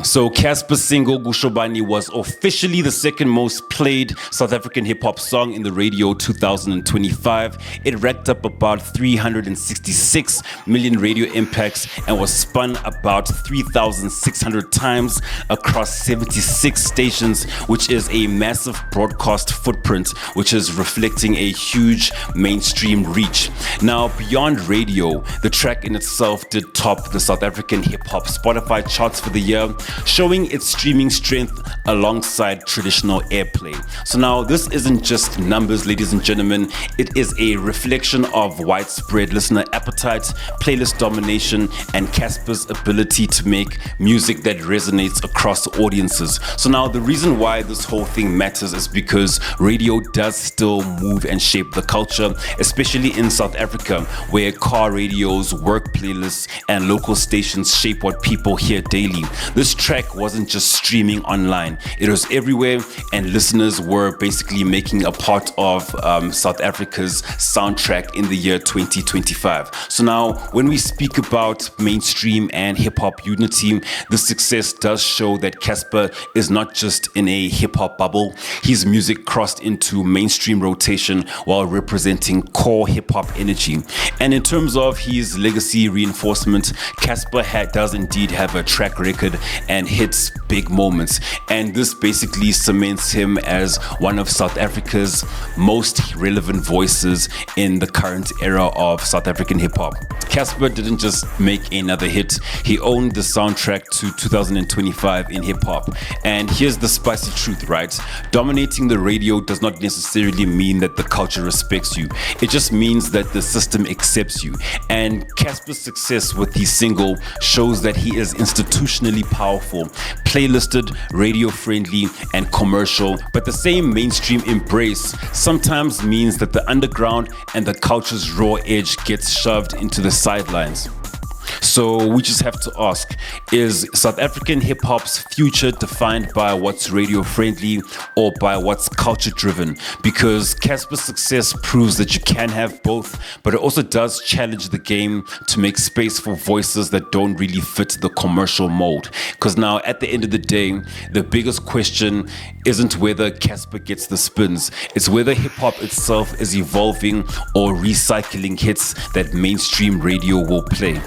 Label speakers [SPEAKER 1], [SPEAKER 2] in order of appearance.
[SPEAKER 1] So Cassper's single Kusho Bani was officially the second most played South African hip-hop song in the radio 2025. It racked up about 366 million radio impacts and was spun about 3,600 times across 76 stations, which is a massive broadcast footprint, which is reflecting a huge mainstream reach. Now, beyond radio, the track in itself did top the South African hip-hop Spotify charts for the year, showing its streaming strength alongside traditional airplay. So now this isn't just numbers, ladies and gentlemen. It is a reflection of widespread listener appetite, playlist domination, and Cassper's ability to make music that resonates across audiences. So now the reason why this whole thing matters is because radio does still move and shape the culture, especially in South Africa, where car radios, work playlists, and local stations shape what people hear daily. This track wasn't just streaming online, it was everywhere, and listeners were basically making a part of South Africa's soundtrack in the year 2025. So now when we speak about mainstream and hip-hop unity, the success does show that Cassper is not just in a hip-hop bubble. His music crossed into mainstream rotation while representing core hip-hop energy. And in terms of his legacy reinforcement, Cassper does indeed have a track record and hits big moments, and this basically cements him as one of South Africa's most relevant voices in the current era of South African hip-hop. Cassper didn't just make another hit, he owned the soundtrack to 2025 in hip-hop. And here's the spicy truth, right? Dominating the radio does not necessarily mean that the culture respects you. It just means that the system accepts you. And Cassper's success with his single shows that he is institutionally powerful, playlisted, radio-friendly, and commercial. But the same mainstream embrace sometimes means that the underground and the culture's raw edge gets shoved into the sidelines. So we just have to ask, is South African hip-hop's future defined by what's radio-friendly or by what's culture-driven? Because Cassper's success proves that you can have both, but it also does challenge the game to make space for voices that don't really fit the commercial mold. Because now, at the end of the day, the biggest question isn't whether Cassper gets the spins, it's whether hip-hop itself is evolving or recycling hits that mainstream radio will play.